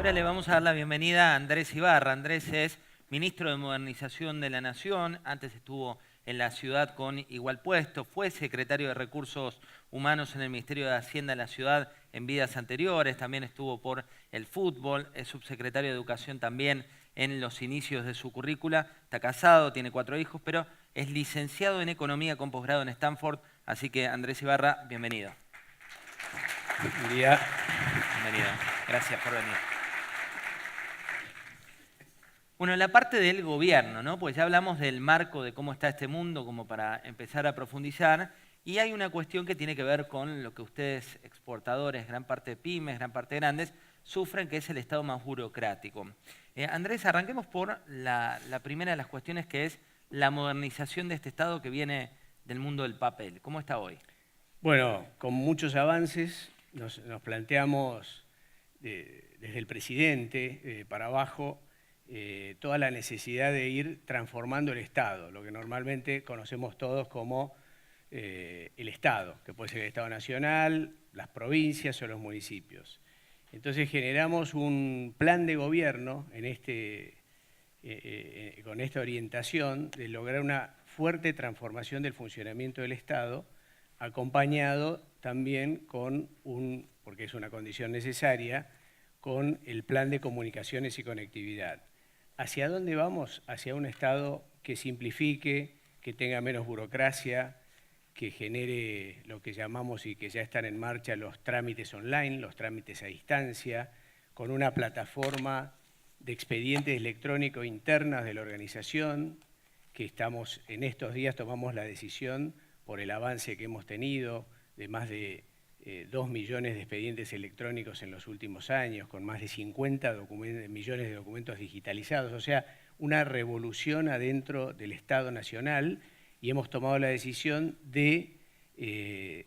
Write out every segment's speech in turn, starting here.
Ahora le vamos a dar la bienvenida a Andrés Ibarra. Andrés es ministro de Modernización de la Nación, antes estuvo en la ciudad con igual puesto, fue secretario de Recursos Humanos en el Ministerio de Hacienda de la ciudad en vidas anteriores, también estuvo por el fútbol, es subsecretario de Educación también en los inicios de su currícula, está casado, tiene 4 hijos, pero es licenciado en Economía con posgrado en Stanford, así que Andrés Ibarra, bienvenido. Buen día. Bienvenido, gracias por venir. Bueno, en la parte del gobierno, ¿no? Pues ya hablamos del marco de cómo está este mundo, como para empezar a profundizar, y hay una cuestión que tiene que ver con lo que ustedes, exportadores, gran parte de pymes, gran parte de grandes, sufren, que es el Estado más burocrático. Andrés, arranquemos por la primera de las cuestiones, que es la modernización de este Estado que viene del mundo del papel. ¿Cómo está hoy? Bueno, con muchos avances, nos planteamos desde el presidente para abajo toda la necesidad de ir transformando el Estado, lo que normalmente conocemos todos como el Estado, que puede ser el Estado nacional, las provincias o los municipios. Entonces generamos un plan de gobierno con esta orientación de lograr una fuerte transformación del funcionamiento del Estado, acompañado también con porque es una condición necesaria, con el plan de comunicaciones y conectividad. ¿Hacia dónde vamos? Hacia un Estado que simplifique, que tenga menos burocracia, que genere lo que llamamos y que ya están en marcha los trámites online, los trámites a distancia, con una plataforma de expedientes electrónicos internas de la organización, que estamos en estos días tomamos la decisión por el avance que hemos tenido de más de 2 millones de expedientes electrónicos en los últimos años, con más de 50 millones de documentos digitalizados, o sea, una revolución adentro del Estado Nacional, y hemos tomado la decisión de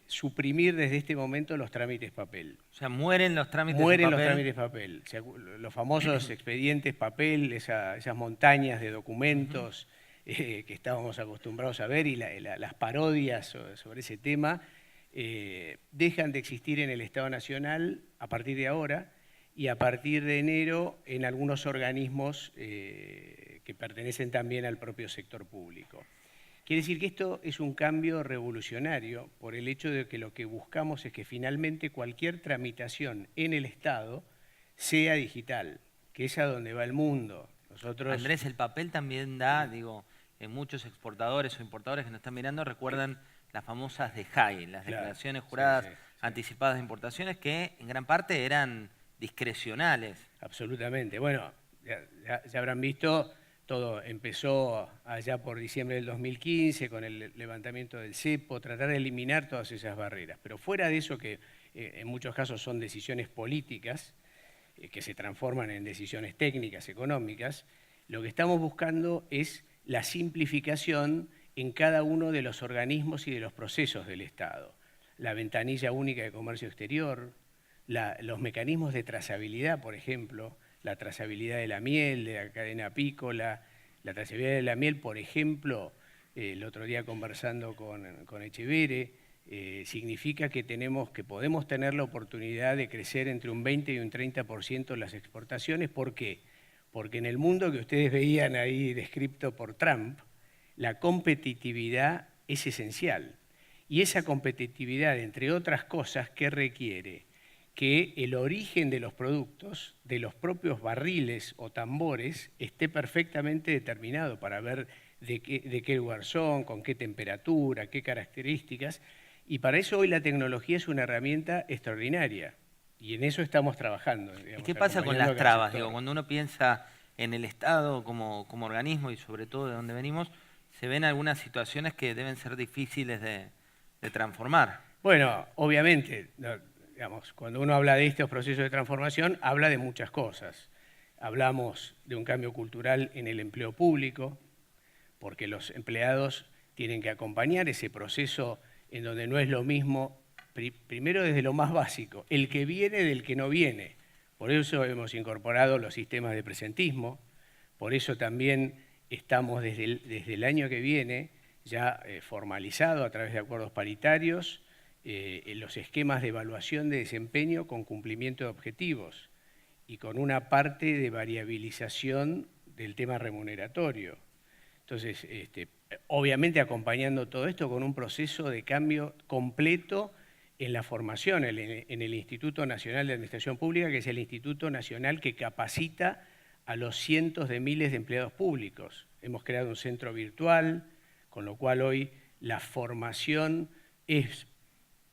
suprimir desde este momento los trámites papel. O sea, mueren los trámites de papel. Mueren los trámites papel. Los famosos expedientes papel, esas montañas de documentos que estábamos acostumbrados a ver, y las parodias sobre ese tema, dejan de existir en el Estado Nacional a partir de ahora, y a partir de enero en algunos organismos que pertenecen también al propio sector público. Quiere decir que esto es un cambio revolucionario por el hecho de que lo que buscamos es que finalmente cualquier tramitación en el Estado sea digital, que es a donde va el mundo. Nosotros... Andrés, el papel también da, digo, muchos exportadores o importadores que nos están mirando recuerdan las famosas DEJAI, las declaraciones juradas anticipadas de importaciones, que en gran parte eran discrecionales. Absolutamente. Bueno, ya habrán visto, todo empezó allá por diciembre del 2015 con el levantamiento del cepo, tratar de eliminar todas esas barreras. Pero fuera de eso, que en muchos casos son decisiones políticas, que se transforman en decisiones técnicas, económicas, lo que estamos buscando es la simplificación en cada uno de los organismos y de los procesos del Estado. La ventanilla única de comercio exterior, los mecanismos de trazabilidad, por ejemplo, la trazabilidad de la miel, de la cadena apícola, la trazabilidad de la miel, por ejemplo, el otro día conversando con Echeverre, significa que podemos tener la oportunidad de crecer entre un 20 y un 30% las exportaciones. ¿Por qué? Porque en el mundo que ustedes veían ahí descrito por Trump, la competitividad es esencial. Y esa competitividad, entre otras cosas, ¿qué requiere? Que el origen de los productos, de los propios barriles o tambores, esté perfectamente determinado para ver de qué lugar son, con qué temperatura, qué características. Y para eso hoy la tecnología es una herramienta extraordinaria. Y en eso estamos trabajando. Digamos, ¿y qué pasa con las trabas? Digo, cuando uno piensa en el Estado como organismo y sobre todo de donde venimos, se ven algunas situaciones que deben ser difíciles de transformar. Bueno, obviamente, digamos, cuando uno habla de estos procesos de transformación, habla de muchas cosas. Hablamos de un cambio cultural en el empleo público, porque los empleados tienen que acompañar ese proceso en donde no es lo mismo, primero desde lo más básico, el que viene del que no viene. Por eso hemos incorporado los sistemas de presentismo, por eso también estamos desde el año que viene ya formalizado a través de acuerdos paritarios en los esquemas de evaluación de desempeño con cumplimiento de objetivos. y con una parte de variabilización del tema remuneratorio. Entonces, obviamente acompañando todo esto con un proceso de cambio completo en la formación, en el Instituto Nacional de Administración Pública, que es el Instituto Nacional que capacita a los cientos de miles de empleados públicos. Hemos creado un centro virtual, con lo cual hoy la formación es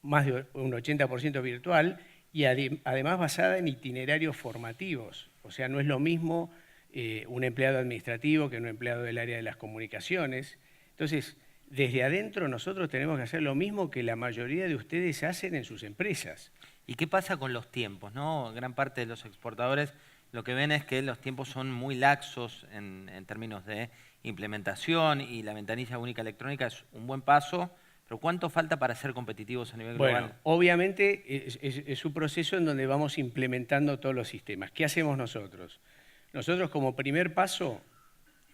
más de un 80% virtual y además basada en itinerarios formativos. O sea, no es lo mismo un empleado administrativo que un empleado del área de las comunicaciones. Entonces, desde adentro nosotros tenemos que hacer lo mismo que la mayoría de ustedes hacen en sus empresas. ¿Y qué pasa con los tiempos, no? Gran parte de los exportadores lo que ven es que los tiempos son muy laxos en términos de implementación y la ventanilla única electrónica es un buen paso, pero ¿cuánto falta para ser competitivos a nivel global? Bueno, obviamente es un proceso en donde vamos implementando todos los sistemas. ¿Qué hacemos nosotros? Nosotros como primer paso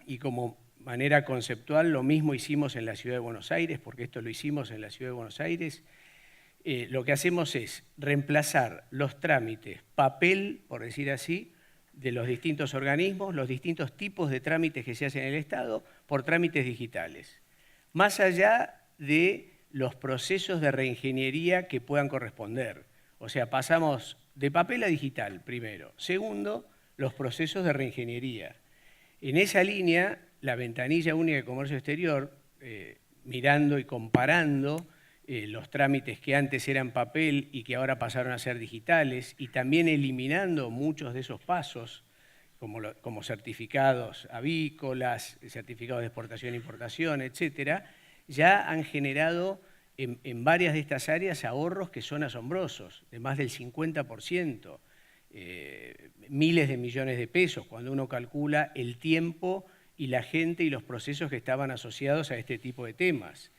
y como manera conceptual lo mismo hicimos en la Ciudad de Buenos Aires, porque esto lo hicimos en la Ciudad de Buenos Aires. Lo que hacemos es reemplazar los trámites, papel, por decir así, de los distintos organismos, los distintos tipos de trámites que se hacen en el Estado, por trámites digitales. Más allá de los procesos de reingeniería que puedan corresponder. O sea, pasamos de papel a digital, primero. Segundo, los procesos de reingeniería. En esa línea, la ventanilla única de comercio exterior, mirando y comparando los trámites que antes eran papel y que ahora pasaron a ser digitales, y también eliminando muchos de esos pasos, como certificados avícolas, certificados de exportación e importación, etcétera, ya han generado en varias de estas áreas ahorros que son asombrosos, de más del 50%, miles de millones de pesos, cuando uno calcula el tiempo y la gente y los procesos que estaban asociados a este tipo de temas.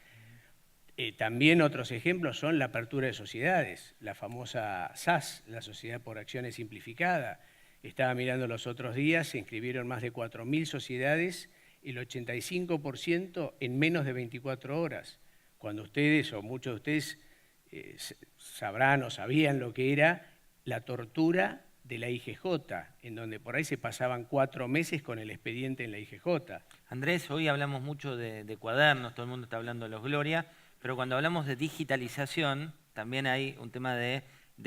También otros ejemplos son la apertura de sociedades, la famosa SAS, la Sociedad por Acciones Simplificada. Estaba mirando los otros días, se inscribieron más de 4.000 sociedades, el 85% en menos de 24 horas. Cuando ustedes, o muchos de ustedes, sabrán o sabían lo que era la tortura de la IGJ, en donde por ahí se pasaban 4 meses con el expediente en la IGJ. Andrés, hoy hablamos mucho de cuadernos, todo el mundo está hablando de los Gloria, pero cuando hablamos de digitalización, también hay un tema de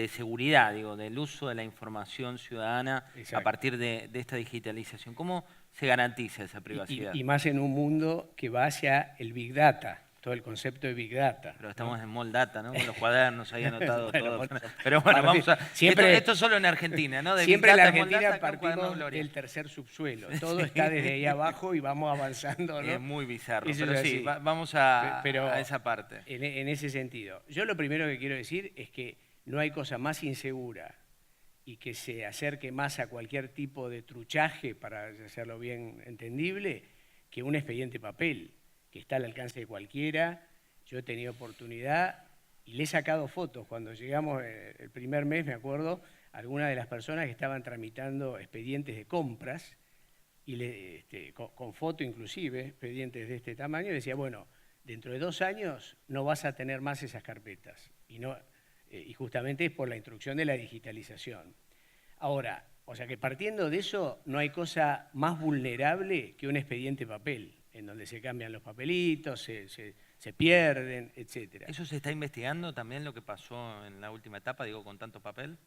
seguridad, digo, del uso de la información ciudadana. Exacto. A partir de esta digitalización. ¿Cómo se garantiza esa privacidad? Y más en un mundo que va hacia el Big Data, todo el concepto de Big Data. Pero estamos en Mall Data, ¿no? Con los cuadernos ahí anotados todo. Pero bueno, vamos a... Esto solo en Argentina, ¿no? De siempre en la Argentina partimos del tercer subsuelo. Todo está desde ahí abajo y vamos avanzando, ¿no? Es muy bizarro, pero sí, vamos a esa parte. En ese sentido. Yo lo primero que quiero decir es que no hay cosa más insegura y que se acerque más a cualquier tipo de truchaje, para hacerlo bien entendible, que un expediente papel, que está al alcance de cualquiera. Yo he tenido oportunidad y le he sacado fotos. Cuando llegamos el primer mes, me acuerdo, algunas de las personas que estaban tramitando expedientes de compras, y con foto inclusive, expedientes de este tamaño, decía, bueno, dentro de 2 años no vas a tener más esas carpetas. Y justamente es por la instrucción de la digitalización. Ahora, o sea que partiendo de eso, no hay cosa más vulnerable que un expediente papel, en donde se cambian los papelitos, se pierden, etc. ¿Eso se está investigando también, lo que pasó en la última etapa, digo, con tanto papel?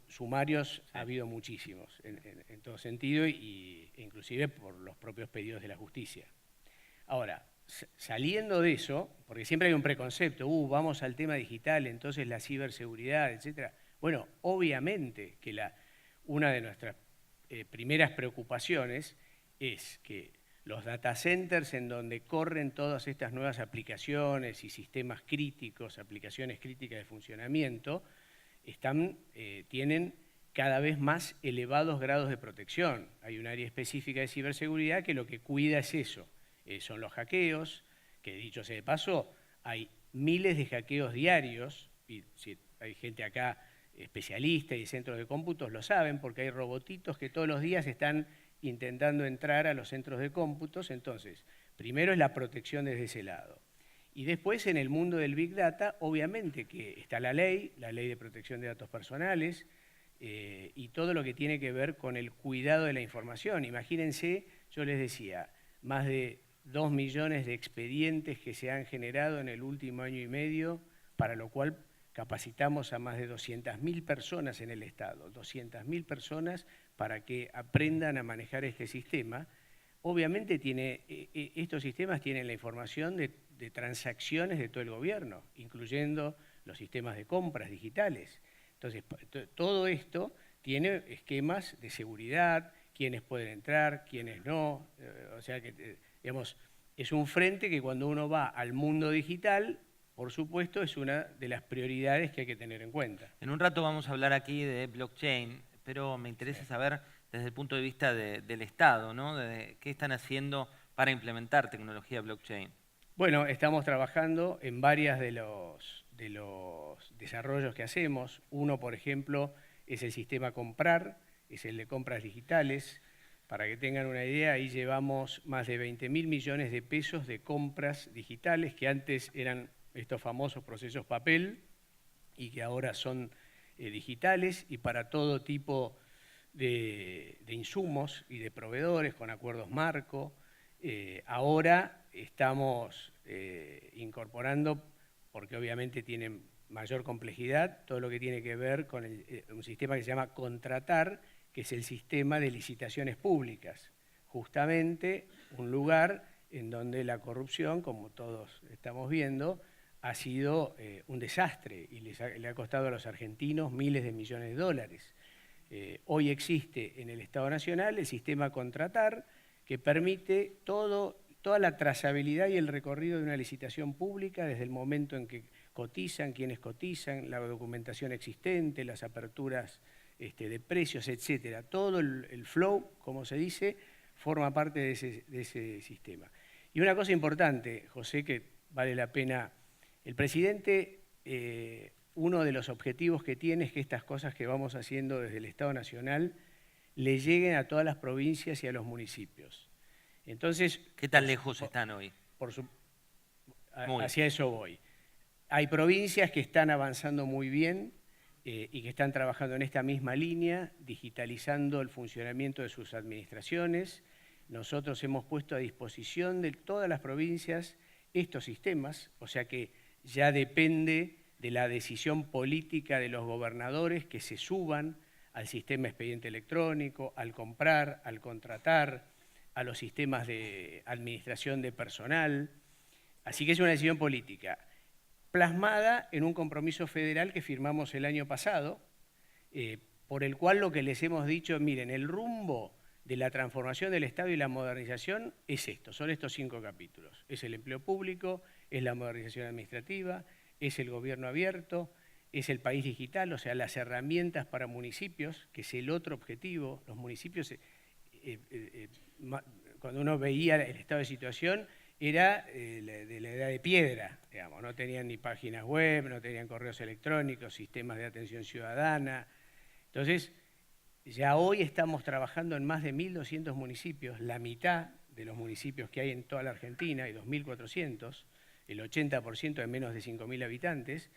Sumarios ha habido muchísimos, en todo sentido, e inclusive por los propios pedidos de la justicia. Ahora, saliendo de eso, porque siempre hay un preconcepto, vamos al tema digital, entonces la ciberseguridad, etc. Bueno, obviamente que una de nuestras primeras preocupaciones es que los data centers en donde corren todas estas nuevas aplicaciones y sistemas críticos, aplicaciones críticas de funcionamiento, tienen cada vez más elevados grados de protección. Hay un área específica de ciberseguridad que lo que cuida es eso. Son los hackeos, que dicho sea de paso, hay miles de hackeos diarios, y si hay gente acá especialista y centros de cómputos lo saben, porque hay robotitos que todos los días están intentando entrar a los centros de cómputos. Entonces, primero es la protección desde ese lado. Y después, en el mundo del Big Data, obviamente que está la ley de protección de datos personales, y todo lo que tiene que ver con el cuidado de la información. Imagínense, yo les decía, más de 2 millones de expedientes que se han generado en el último año y medio, para lo cual capacitamos a más de 200.000 personas en el Estado, 200.000 personas para que aprendan a manejar este sistema. Obviamente estos sistemas tienen la información de transacciones de todo el gobierno, incluyendo los sistemas de compras digitales. Entonces, todo esto tiene esquemas de seguridad, quiénes pueden entrar, quiénes no. O sea que, digamos, es un frente que cuando uno va al mundo digital, por supuesto, es una de las prioridades que hay que tener en cuenta. En un rato vamos a hablar aquí de blockchain, pero me interesa saber desde el punto de vista del Estado, ¿no? ¿Qué están haciendo para implementar tecnología blockchain? Bueno, estamos trabajando en varias de los desarrollos que hacemos. Uno, por ejemplo, es el sistema Comprar, es el de compras digitales. Para que tengan una idea, ahí llevamos más de 20.000 millones de pesos de compras digitales, que antes eran estos famosos procesos papel y que ahora son digitales, y para todo tipo de insumos y de proveedores con acuerdos marco. Ahora estamos incorporando, porque obviamente tienen mayor complejidad, todo lo que tiene que ver con un sistema que se llama Contratar, que es el sistema de licitaciones públicas. Justamente un lugar en donde la corrupción, como todos estamos viendo, ha sido un desastre y le ha costado a los argentinos miles de millones de dólares. Hoy existe en el Estado Nacional el sistema Contratar, que permite toda la trazabilidad y el recorrido de una licitación pública desde el momento en que cotizan, quiénes cotizan, la documentación existente, las aperturas de precios, etcétera. Todo el flow, como se dice, forma parte de ese sistema. Y una cosa importante, José, que vale la pena, el presidente, uno de los objetivos que tiene es que estas cosas que vamos haciendo desde el Estado Nacional le lleguen a todas las provincias y a los municipios. Entonces, ¿qué tan lejos están hoy? Hacia eso voy. Hay provincias que están avanzando muy bien y que están trabajando en esta misma línea, digitalizando el funcionamiento de sus administraciones. Nosotros hemos puesto a disposición de todas las provincias estos sistemas, o sea que ya depende de la decisión política de los gobernadores que se suban al sistema expediente electrónico, al comprar, al contratar, a los sistemas de administración de personal. Así que es una decisión política, plasmada en un compromiso federal que firmamos el año pasado, por el cual lo que les hemos dicho, miren, el rumbo de la transformación del Estado y la modernización es esto, son estos 5 capítulos. Es el empleo público, es la modernización administrativa, es el gobierno abierto, es el país digital, o sea, las herramientas para municipios, que es el otro objetivo. Los municipios, cuando uno veía el estado de situación, era de la edad de piedra, digamos, no tenían ni páginas web, no tenían correos electrónicos, sistemas de atención ciudadana. Entonces, ya hoy estamos trabajando en más de 1.200 municipios, la mitad de los municipios que hay en toda la Argentina, hay 2.400, el 80% de menos de 5.000 habitantes,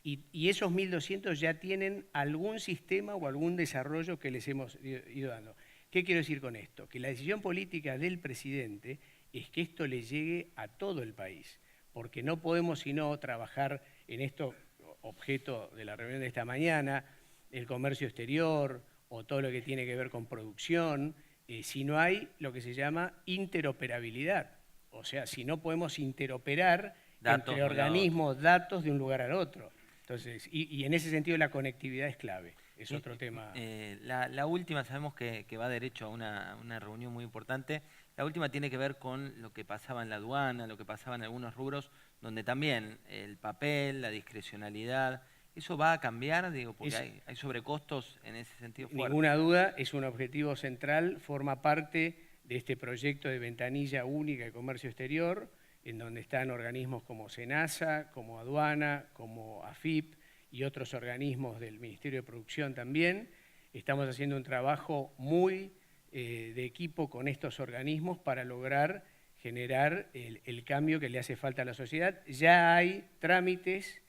y esos 1.200 ya tienen algún sistema o algún desarrollo que les hemos ido dando. ¿Qué quiero decir con esto? Que la decisión política del presidente es que esto le llegue a todo el país, porque no podemos sino trabajar en esto, objeto de la reunión de esta mañana, el comercio exterior o todo lo que tiene que ver con producción, si no hay lo que se llama interoperabilidad. O sea, si no podemos interoperar entre organismos, datos de un lugar al otro. Entonces, y en ese sentido la conectividad es clave, es otro tema. La última, sabemos que va derecho a una reunión muy importante. La última tiene que ver con lo que pasaba en la aduana, lo que pasaba en algunos rubros, donde también el papel, la discrecionalidad, ¿eso va a cambiar? Digo, porque hay sobrecostos en ese sentido fuerte. Ninguna duda, es un objetivo central, forma parte de este proyecto de ventanilla única de comercio exterior, en donde están organismos como SENASA, como Aduana, como AFIP y otros organismos del Ministerio de Producción también. Estamos haciendo un trabajo muy de equipo con estos organismos para lograr generar el cambio que le hace falta a la sociedad. Ya hay trámites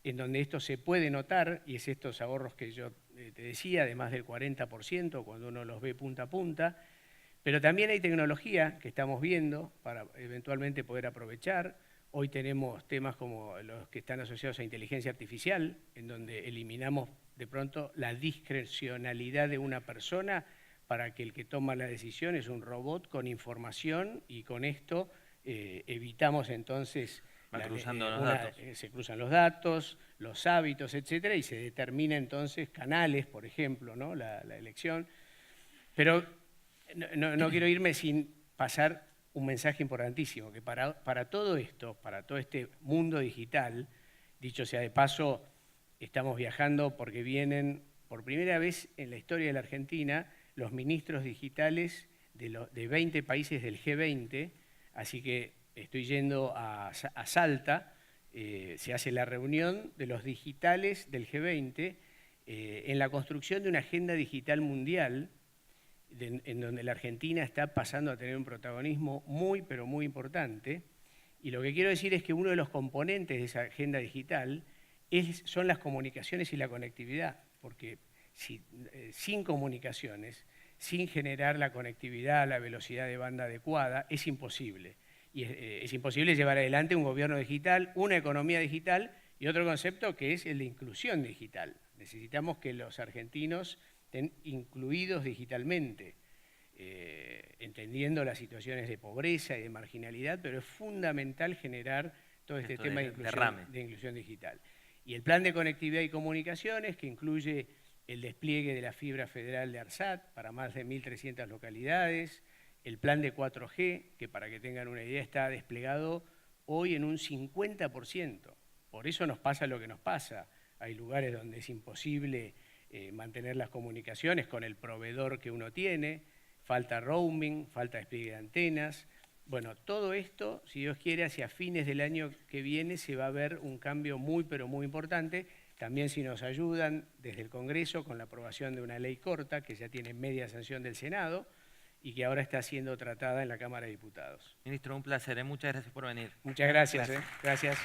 en donde esto se puede notar, y es estos ahorros que yo te decía, de más del 40% cuando uno los ve punta a punta. Pero también hay tecnología que estamos viendo para eventualmente poder aprovechar. Hoy tenemos temas como los que están asociados a inteligencia artificial, en donde eliminamos de pronto la discrecionalidad de una persona para que el que toma la decisión es un robot con información, y con esto evitamos entonces... se cruzan los datos, los hábitos, etcétera, y se determina entonces canales, por ejemplo, ¿no? la elección. Pero no quiero irme sin pasar un mensaje importantísimo, que para todo esto, para todo este mundo digital, dicho sea de paso, estamos viajando porque vienen por primera vez en la historia de la Argentina los ministros digitales de 20 países del G20, así que estoy yendo a Salta, se hace la reunión de los digitales del G20 en la construcción de una agenda digital mundial, en donde la Argentina está pasando a tener un protagonismo muy, pero muy importante. Y lo que quiero decir es que uno de los componentes de esa agenda digital son las comunicaciones y la conectividad, porque sin comunicaciones, sin generar la conectividad a la velocidad de banda adecuada, es imposible. Y es imposible llevar adelante un gobierno digital, una economía digital y otro concepto que es el de inclusión digital. Necesitamos que los argentinos estén incluidos digitalmente, entendiendo las situaciones de pobreza y de marginalidad, pero es fundamental generar todo este tema de inclusión digital. Y el plan de conectividad y comunicaciones, que incluye el despliegue de la fibra federal de ARSAT para más de 1.300 localidades, el plan de 4G, que para que tengan una idea está desplegado hoy en un 50%. Por eso nos pasa lo que nos pasa. Hay lugares donde es imposible mantener las comunicaciones con el proveedor que uno tiene, falta roaming, falta despliegue de antenas. Bueno, todo esto, si Dios quiere, hacia fines del año que viene se va a ver un cambio muy, pero muy importante. También si nos ayudan desde el Congreso con la aprobación de una ley corta que ya tiene media sanción del Senado y que ahora está siendo tratada en la Cámara de Diputados. Ministro, un placer. Muchas gracias por venir. Muchas gracias. Gracias.